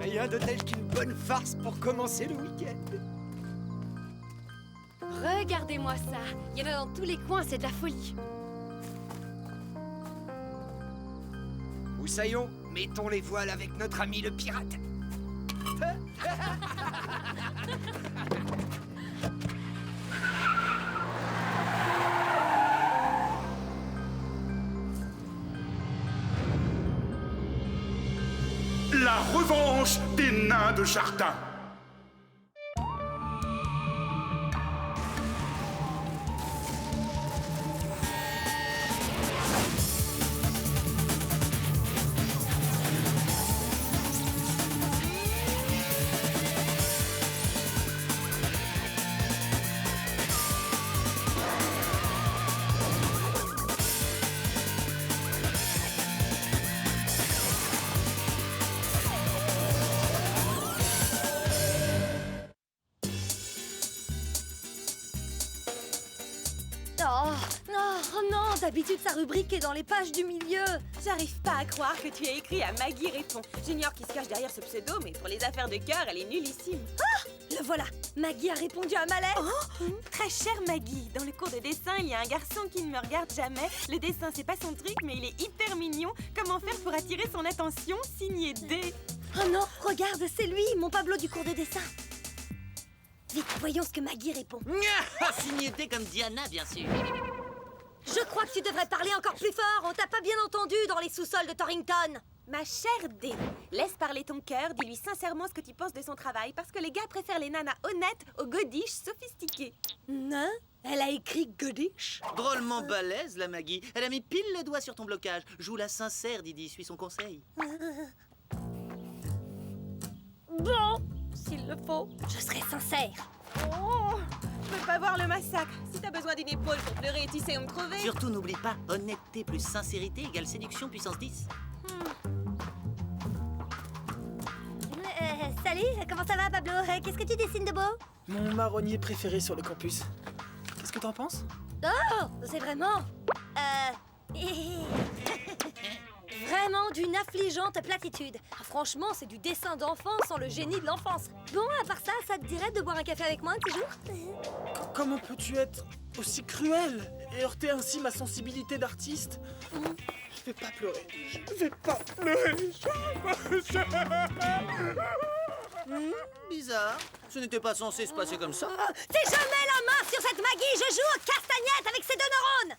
Rien de tel qu'une bonne farce pour commencer le week-end. Regardez-moi ça. Il y en a dans tous les coins, c'est de la folie. Moussaillon, mettons les voiles avec notre ami le pirate. La revanche des nains de jardin. Oh non, d'habitude sa rubrique est dans les pages du milieu. J'arrive pas à croire que tu as écrit à Maggie répond. J'ignore qui se cache derrière ce pseudo, mais pour les affaires de cœur, elle est nullissime. Ah, le voilà. Maggie a répondu à Malais. Oh, très chère Maggie, dans le cours de dessin, il y a un garçon qui ne me regarde jamais. Le dessin, c'est pas son truc, mais il est hyper mignon. Comment faire pour attirer son attention? Signé D. Oh non, regarde, c'est lui, mon Pablo du cours de dessin. Vite, voyons ce que Maggie répond. Signé D comme Diana, bien sûr. Je crois que tu devrais parler encore plus fort. On t'a pas bien entendu dans les sous-sols de Torrington. Ma chère D, laisse parler ton cœur, dis-lui sincèrement ce que tu penses de son travail, parce que les gars préfèrent les nanas honnêtes aux godiches sophistiquées. Non, elle a écrit Godish. Drôlement balèze, la Maggie. Elle a mis pile le doigt sur ton blocage. Joue-la sincère, Didi, suis son conseil. Bon, s'il le faut, je serai sincère. Oh, je peux pas voir le massacre. Si t'as besoin d'une épaule pour pleurer, tu sais où me trouver. Surtout, n'oublie pas, honnêteté plus sincérité égale séduction puissance 10. Salut, comment ça va Pablo? Qu'est-ce que tu dessines de beau? Mon marronnier préféré sur le campus. Qu'est-ce que t'en penses? Oh, c'est vraiment... Vraiment d'une affligeante platitude. Ah, franchement, c'est du dessin d'enfant sans le génie de l'enfance. Bon, à part ça, ça te dirait de boire un café avec moi un petit jour? Comment peux-tu être aussi cruel et heurter ainsi ma sensibilité d'artiste? Je vais pas pleurer. Je vais pas pleurer. Bizarre. Ce n'était pas censé se passer comme ça. C'est jamais la main sur cette Maggie. Je joue aux castagnettes avec ses deux neurones.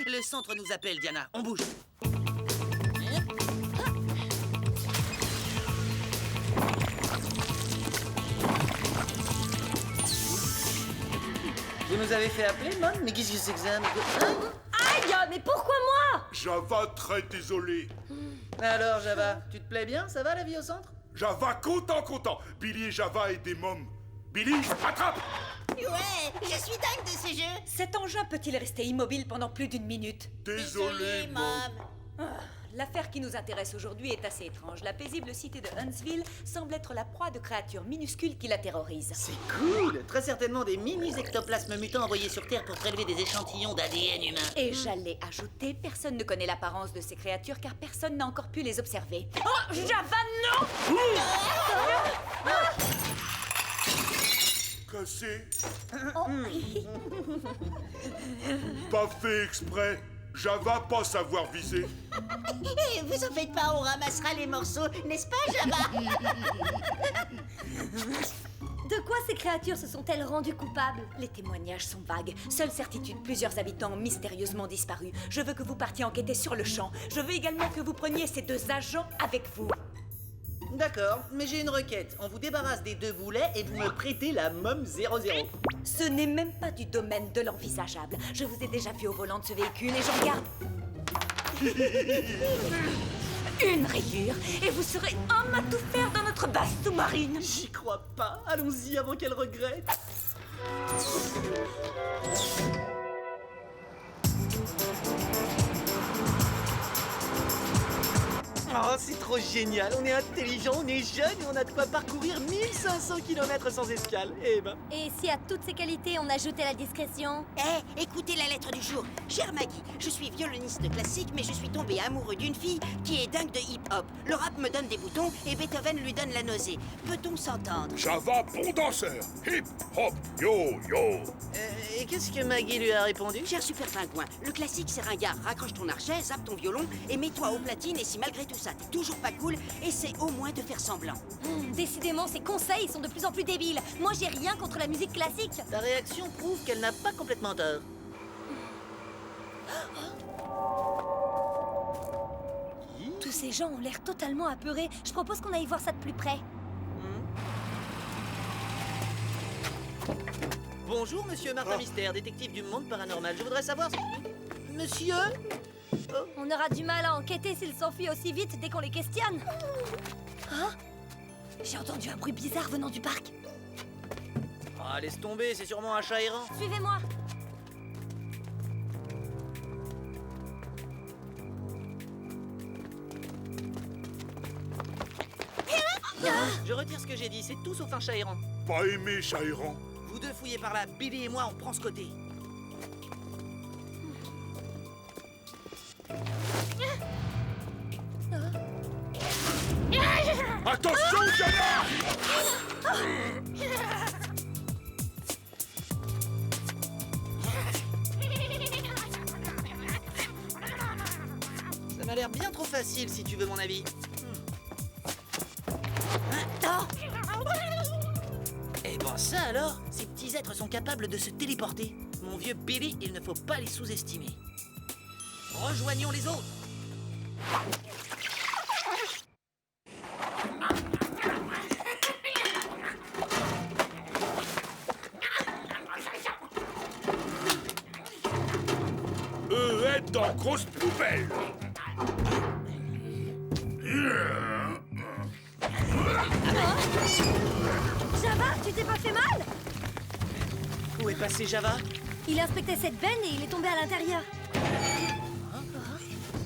Le centre nous appelle, Diana. On bouge. Vous nous avez fait appeler, Mom? Mais qu'est-ce que c'est que ça? Aïe, mais pourquoi moi? Java très désolé. Alors, Java, tu te plais bien? Ça va, la vie au centre? Java content. Billy et Java et des mômes. Billy, attrape! Ouais, je suis dingue de ce jeu. Cet engin peut-il rester immobile pendant plus d'une minute? Désolé, môme. L'affaire qui nous intéresse aujourd'hui est assez étrange. La paisible cité de Huntsville semble être la proie de créatures minuscules qui la terrorisent. C'est cool! Très certainement des mini-ectoplasmes mutants envoyés sur Terre pour prélever des échantillons d'ADN humain. Et j'allais ajouter, personne ne connaît l'apparence de ces créatures car personne n'a encore pu les observer. Oh, Java, non! Cassé. Pas fait exprès. Java pas savoir viser. Vous en faites pas, on ramassera les morceaux, n'est-ce pas, Java? De quoi ces créatures se sont-elles rendues coupables? Les témoignages sont vagues. Seule certitude, plusieurs habitants ont mystérieusement disparu. Je veux que vous partiez enquêter sur le champ. Je veux également que vous preniez ces deux agents avec vous. D'accord, mais j'ai une requête. On vous débarrasse des deux boulets et vous me prêtez la MOM 00. Ce n'est même pas du domaine de l'envisageable. Je vous ai déjà vu au volant de ce véhicule et j'en garde une rayure et vous serez homme à tout faire dans notre base sous-marine. J'y crois pas. Allons-y avant qu'elle regrette. Oh, c'est trop génial. On est intelligent, on est jeune et on a de quoi parcourir 1500 km sans escale. Eh ben. Et si à toutes ces qualités on ajoutait la discrétion? Écoutez la lettre du jour. Chère Maggie, je suis violoniste classique, mais je suis tombé amoureux d'une fille qui est dingue de hip-hop. Le rap me donne des boutons et Beethoven lui donne la nausée. Peut-on s'entendre? Java, bon danseur. Hip, hop, yo, yo. Et qu'est-ce que Maggie lui a répondu? Cher super pingouin, le classique c'est ringard. Raccroche ton archet, zappe ton violon et mets-toi aux platines. Et si malgré tout ça t'es toujours pas cool, essaie au moins de faire semblant. Décidément, ces conseils sont de plus en plus débiles. Moi, j'ai rien contre la musique classique. Ta réaction prouve qu'elle n'a pas complètement tort. Tous ces gens ont l'air totalement apeurés. Je propose qu'on aille voir ça de plus près. Bonjour, monsieur Martin Mystère, détective du monde paranormal. Je voudrais savoir si... Monsieur? On aura du mal à enquêter s'ils s'enfuient aussi vite dès qu'on les questionne. Hein? J'ai entendu un bruit bizarre venant du parc. Ah, laisse tomber, c'est sûrement un chat errant. Suivez-moi. Je retire ce que j'ai dit, c'est tout sauf un chat errant. Pas aimé, chat errant. Vous deux fouillez par là, Billy et moi, on prend ce côté. Attention, Java! Ça m'a l'air bien trop facile, si tu veux mon avis. Eh ben ça alors, ces petits êtres sont capables de se téléporter. Mon vieux Billy, il ne faut pas les sous-estimer. Rejoignons les autres. Êtes dans grosse poubelle. Java, tu t'es pas fait mal? Où est passé Java? Il inspectait cette benne et il est tombé à l'intérieur.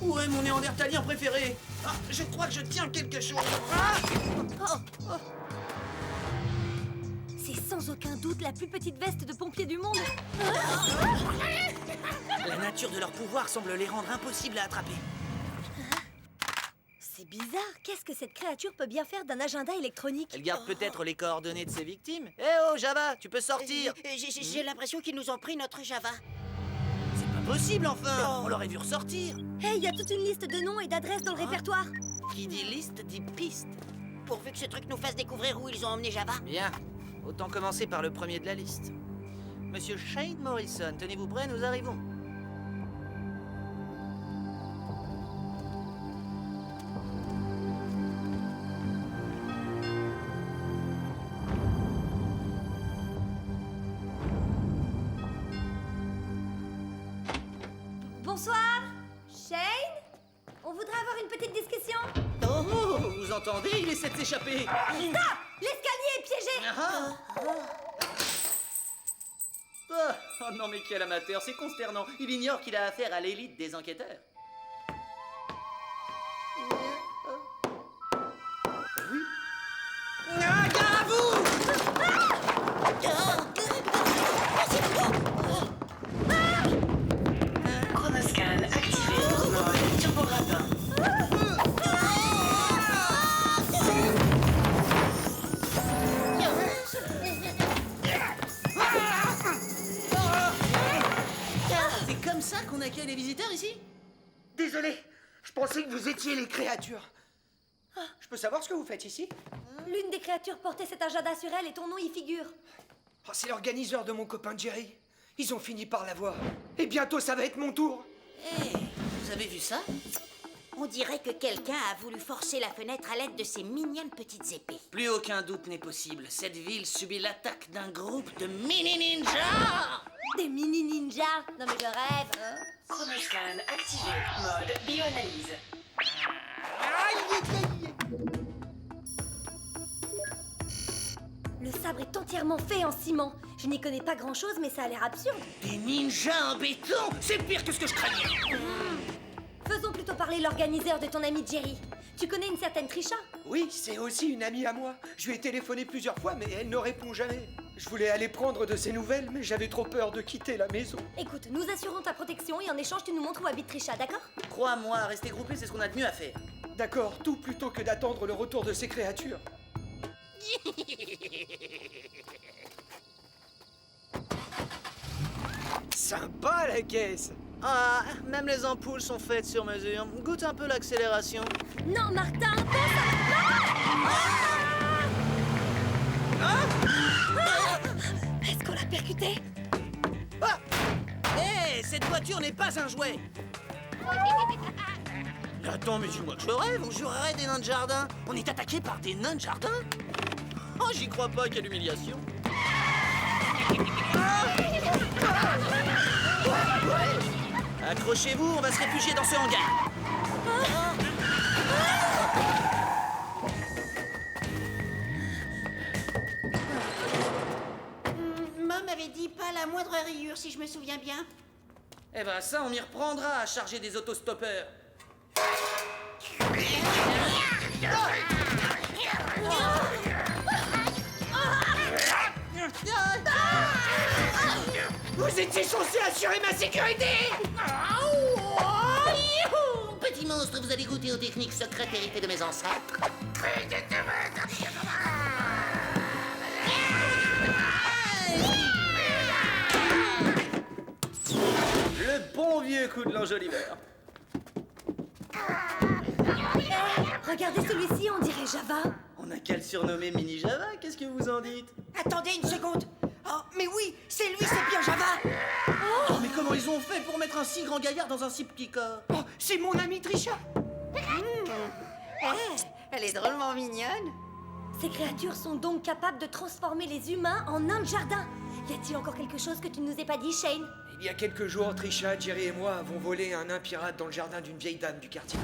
Où est mon néandertalien préféré? Ah, je crois que je tiens quelque chose. Ah! C'est sans aucun doute la plus petite veste de pompier du monde. La nature de leur pouvoir semble les rendre impossibles à attraper. C'est bizarre. Qu'est-ce que cette créature peut bien faire d'un agenda électronique? Elle garde peut-être les coordonnées de ses victimes. Eh oh, Java, tu peux sortir. J'ai l'impression qu'ils nous ont pris notre Java. C'est pas possible, enfin. On l'aurait vu ressortir. Hey, il y a toute une liste de noms et d'adresses dans le répertoire. Qui dit liste dit piste. Pourvu que ce truc nous fasse découvrir où ils ont emmené Java. Bien. Autant commencer par le premier de la liste. Monsieur Shane Morrison, tenez-vous prêts, nous arrivons. Bonsoir. Shane? On voudrait avoir une petite discussion. Oh, vous entendez? Il essaie de s'échapper. Stop! L'escalier est piégé. Oh non, mais quel amateur, c'est consternant. Il ignore qu'il a affaire à l'élite des enquêteurs. Oui. Ah, gare à vous! Chronoscan activé, mode turbo rapin. C'est comme ça qu'on accueille les visiteurs ici? Désolé, je pensais que vous étiez les créatures. Je peux savoir ce que vous faites ici? L'une des créatures portait cet agenda sur elle et ton nom y figure. Oh, c'est l'organiseur de mon copain Jerry. Ils ont fini par l'avoir. Et bientôt, ça va être mon tour. Vous avez vu ça? On dirait que quelqu'un a voulu forcer la fenêtre à l'aide de ses mignonnes petites épées. Plus aucun doute n'est possible. Cette ville subit l'attaque d'un groupe de mini-ninjas! Des mini ninjas. Non mais je rêve. Chronoscan activé, mode bioanalyse. Le sabre est entièrement fait en ciment. Je n'y connais pas grand-chose, mais ça a l'air absurde. Des ninjas en béton? C'est pire que ce que je craignais! Faisons plutôt parler l'organiseur de ton ami Jerry. Tu connais une certaine Trisha? Oui, c'est aussi une amie à moi. Je lui ai téléphoné plusieurs fois, mais elle ne répond jamais. Je voulais aller prendre de ses nouvelles, mais j'avais trop peur de quitter la maison. Écoute, nous assurons ta protection et en échange, tu nous montres où habite Trisha, d'accord? Crois-moi, rester groupé, c'est ce qu'on a de mieux à faire. D'accord, tout plutôt que d'attendre le retour de ces créatures. Sympa la caisse. Ah, même les ampoules sont faites sur mesure. Goûte un peu l'accélération. Non, Martin, pense à... Est-ce qu'on l'a percuté? Ah! Hé, cette voiture n'est pas un jouet. Attends, mais dis-moi que je rêve, on jurerait des nains de jardin. On est attaqué par des nains de jardin? Oh, j'y crois pas, quelle humiliation. Accrochez-vous, on va se réfugier dans ce hangar. Maman m'avait dit pas la moindre rayure, si je me souviens bien. Eh ben ça, on y reprendra à charger des autostoppeurs. Vous étiez censé assurer ma sécurité! Petit monstre, vous allez goûter aux techniques secrètes héritées de mes ancêtres. Le bon vieux coup de l'enjoliveur. Regardez celui-ci, on dirait Java. On n'a qu'à le surnommer Mini Java, qu'est-ce que vous en dites? Attendez une seconde. Oh, mais oui, c'est lui, c'est bien Java. Oh, mais comment ils ont fait pour mettre un si grand gaillard dans un si petit corps? Oh, c'est mon amie Trisha! Elle est drôlement mignonne. Ces créatures sont donc capables de transformer les humains en nains de jardin. Y a-t-il encore quelque chose que tu ne nous aies pas dit, Shane? Il y a quelques jours, Trisha, Jerry et moi avons volé un nain pirate dans le jardin d'une vieille dame du quartier.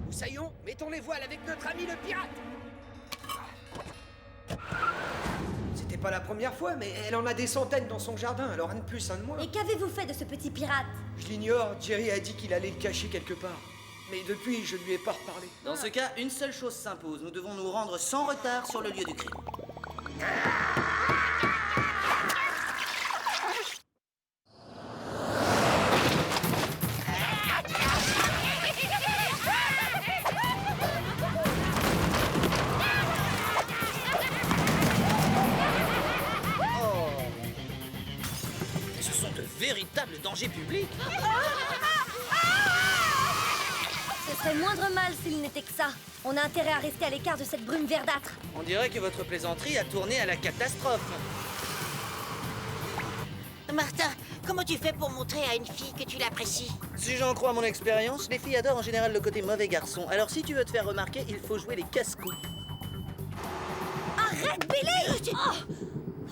Moussaillon, mettons les voiles avec notre ami le pirate! C'était pas la première fois, mais elle en a des centaines dans son jardin, alors un de plus, un de moins. Et qu'avez-vous fait de ce petit pirate? Je l'ignore, Jerry a dit qu'il allait le cacher quelque part. Mais depuis, je ne lui ai pas reparlé. Dans ce cas, une seule chose s'impose. Nous devons nous rendre sans retard sur le lieu du crime. Ce sont de véritables dangers publics. Ce serait moindre mal s'il n'était que ça. On a intérêt à rester à l'écart de cette brume verdâtre. On dirait que votre plaisanterie a tourné à la catastrophe. Martin, comment tu fais pour montrer à une fille que tu l'apprécies? Si j'en crois mon expérience, les filles adorent en général le côté mauvais garçon. Alors si tu veux te faire remarquer, il faut jouer les casse-cou. Arrête, Billy!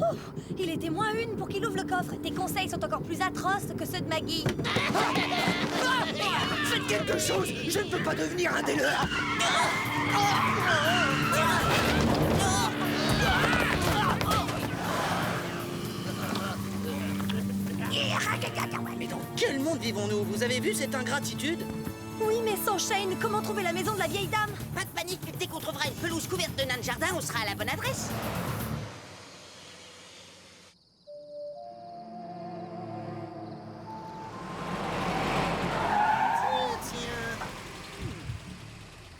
Oh, il était moins une pour qu'il ouvre le coffre. Tes conseils sont encore plus atroces que ceux de Maggie. Faites quelque chose! Je ne peux pas devenir un des leurs! Mais dans quel monde vivons-nous? Vous avez vu cette ingratitude? Oui, mais sans Shane, comment trouver la maison de la vieille dame? Pas de panique, dès qu'on trouvera une pelouse couverte de nains de jardin, on sera à la bonne adresse.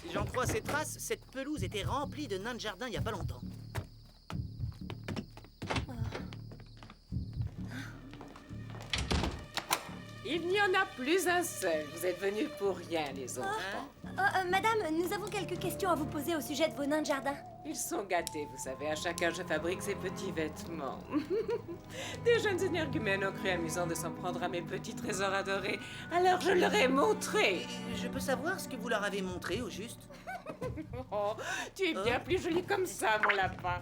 Si j'en crois ces traces, cette pelouse était remplie de nains de jardin il y a pas longtemps. Il n'y en a plus un seul. Vous êtes venus pour rien, les enfants. Madame, nous avons quelques questions à vous poser au sujet de vos nains de jardin. Ils sont gâtés, vous savez. À chacun, je fabrique ses petits vêtements. Des jeunes énergumènes ont cru amusant de s'en prendre à mes petits trésors adorés. Alors je leur ai montré. Je peux savoir ce que vous leur avez montré, au juste? Oh, tu es bien plus jolie comme ça, mon lapin.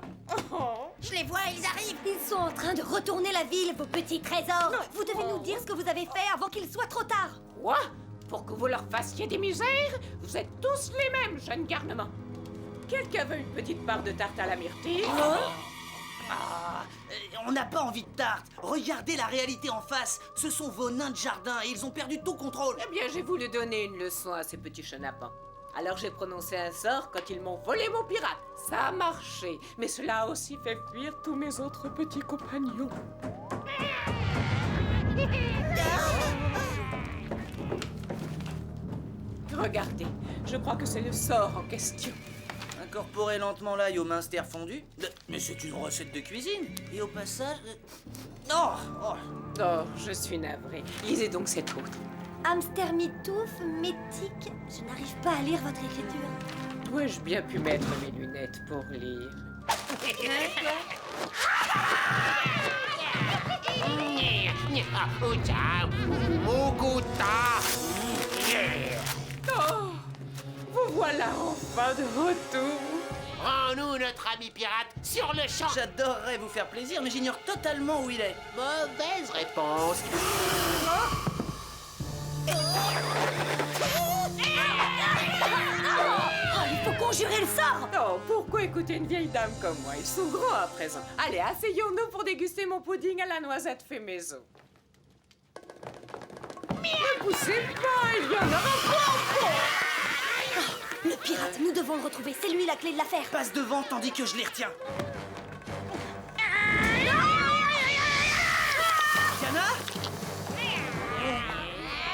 Oh. Je les vois, ils arrivent. Ils sont en train de retourner la ville, vos petits trésors. Vous devez nous dire ce que vous avez fait avant qu'il soit trop tard. Quoi? Pour que vous leur fassiez des misères? Vous êtes tous les mêmes, jeunes garnements. Quelqu'un veut une petite part de tarte à la myrtille? On n'a pas envie de tarte. Regardez la réalité en face. Ce sont vos nains de jardin et ils ont perdu tout contrôle. Eh bien, j'ai voulu donner une leçon à ces petits chenapans. Alors j'ai prononcé un sort quand ils m'ont volé mon pirate. Ça a marché, mais cela a aussi fait fuir tous mes autres petits compagnons. Regardez, je crois que c'est le sort en question. Incorporer lentement l'ail au minster fondu. Mais c'est une recette de cuisine. Et au passage... Oh, Oh, je suis navrée. Lisez donc cette autre. Hamster mitouf, métique. Je n'arrive pas à lire votre écriture. Dois-je bien pu mettre mes lunettes pour lire? Oh, vous voilà enfin de retour. Rends-nous notre ami pirate sur le champ. j'adorerais vous faire plaisir, mais j'ignore totalement où il est. Mauvaise réponse. Oh, il faut conjurer le sort. Oh, pourquoi écouter une vieille dame comme moi? Ils sont grands à présent. Allez, asseyons-nous pour déguster mon pudding à la noisette fait maison. Ne poussez pas, il y en aura pas. Le pirate, nous devons le retrouver. C'est lui la clé de l'affaire. Passe devant tandis que je les retiens. Diana?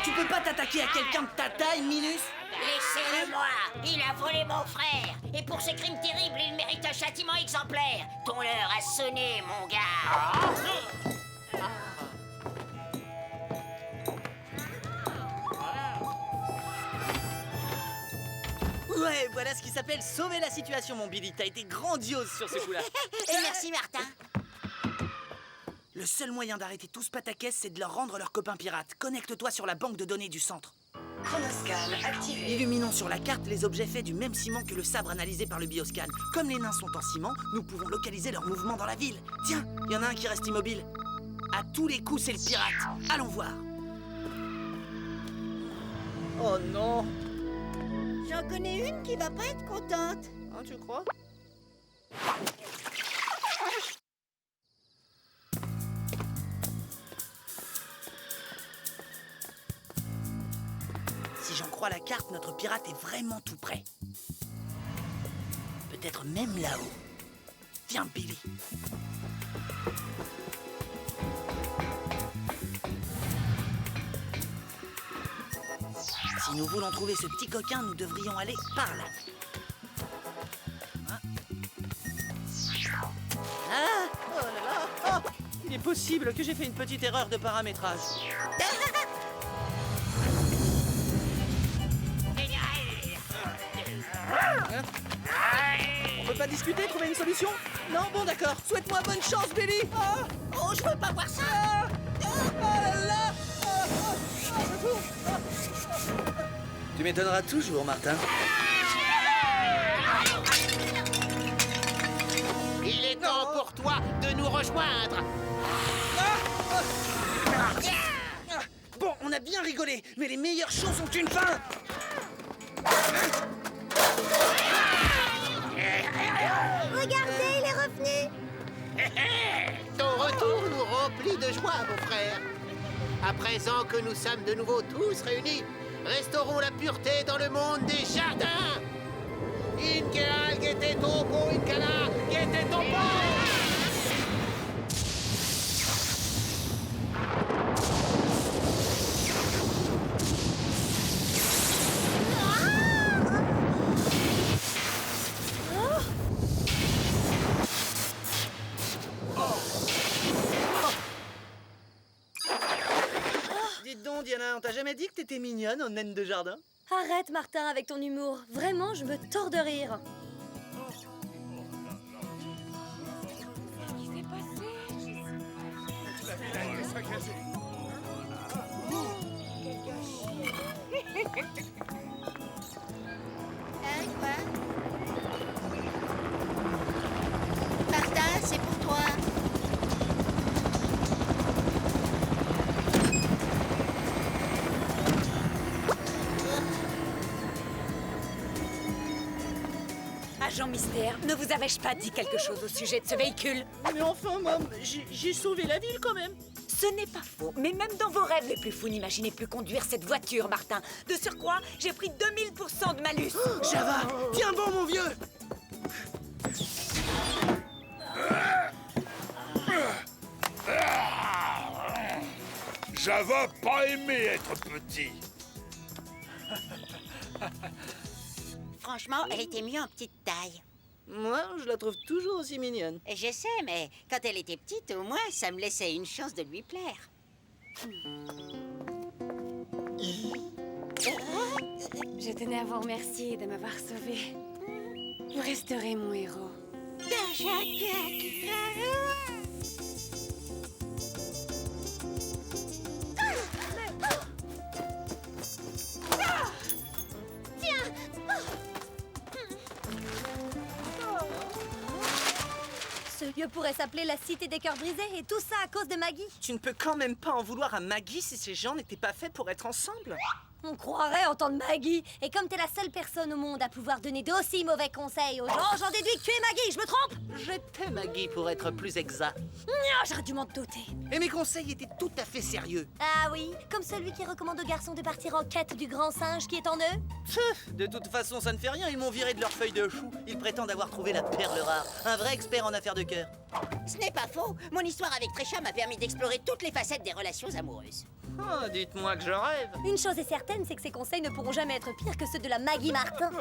Tu peux pas t'attaquer à quelqu'un de ta taille, Minus? Laissez-le-moi. Il a volé mon frère. Et pour ce crime terrible, il mérite un châtiment exemplaire. Ton heure a sonné, mon gars. Ouais, voilà ce qui s'appelle sauver la situation, mon Billy. T'as été grandiose sur ce coup-là. Et merci, Martin. Le seul moyen d'arrêter tout ce pataquès, c'est de leur rendre leurs copains pirates. Connecte-toi sur la banque de données du centre. Chronoscan activé. Illuminons sur la carte les objets faits du même ciment que le sabre analysé par le bioscan. Comme les nains sont en ciment, nous pouvons localiser leurs mouvements dans la ville. Tiens, il y en a un qui reste immobile. À tous les coups, c'est le pirate. Allons voir. Oh non. J'en connais une qui va pas être contente. Hein, tu crois? Si j'en crois la carte, notre pirate est vraiment tout près. Peut-être même là-haut. Viens, Billy. Si nous voulons trouver ce petit coquin, nous devrions aller par là. Hein? Ah! Oh là là! Oh! Il est possible que j'ai fait une petite erreur de paramétrage. Hein? On peut pas discuter, trouver une solution? Non, bon d'accord. Souhaite-moi bonne chance, Billy! Ah! Oh, je veux pas voir ça. Ah! Oh là là! Tu m'étonneras toujours, Martin. Il est temps pour toi de nous rejoindre. Bon, on a bien rigolé, mais les meilleures choses ont une fin. Regardez, il est revenu. Ton retour nous remplit de joie, mon frère. À présent que nous sommes de nouveau tous réunis, restaurons la pureté dans le monde des jardins. Inkeal gete topo inkana gete topo. Dites donc, Diana, on t'a jamais dit que t'étais mignonne aux naines de jardin? Arrête, Martin, avec ton humour. Vraiment, je me tords de rire. Hein, quoi? Martin, c'est pour toi. Agent Mystère, ne vous avais-je pas dit quelque chose au sujet de ce véhicule? Mais enfin, Mom, j'ai sauvé la ville quand même. Ce n'est pas faux, mais même dans vos rêves les plus fous, n'imaginez plus conduire cette voiture, Martin. De surcroît, j'ai pris 2000% de malus. Java, tiens bon, mon vieux. Java pas aimé être petit. Franchement, elle était mieux en petite taille. Moi, je la trouve toujours aussi mignonne. Je sais, mais quand elle était petite, au moins, ça me laissait une chance de lui plaire. Je tenais à vous remercier de m'avoir sauvé. Vous resterez mon héros. Ce lieu pourrait s'appeler la Cité des Cœurs Brisés, et tout ça à cause de Maggie. Tu ne peux quand même pas en vouloir à Maggie si ces gens n'étaient pas faits pour être ensemble. On croirait entendre Maggie. Et comme t'es la seule personne au monde à pouvoir donner d'aussi mauvais conseils aux gens, j'en déduis que tu es Maggie, je me trompe? J'étais Maggie pour être plus exact. J'aurais dû m'en douter. Et mes conseils étaient tout à fait sérieux. Ah oui, comme celui qui recommande aux garçons de partir en quête du grand singe qui est en eux. De toute façon, ça ne fait rien, ils m'ont viré de leur feuille de chou. Ils prétendent avoir trouvé la perle rare. Un vrai expert en affaires de cœur. Ce n'est pas faux. Mon histoire avec Trisha m'a permis d'explorer toutes les facettes des relations amoureuses. Oh, dites-moi que je rêve. Une chose est certaine, c'est que ces conseils ne pourront jamais être pires que ceux de la Maggie Martin.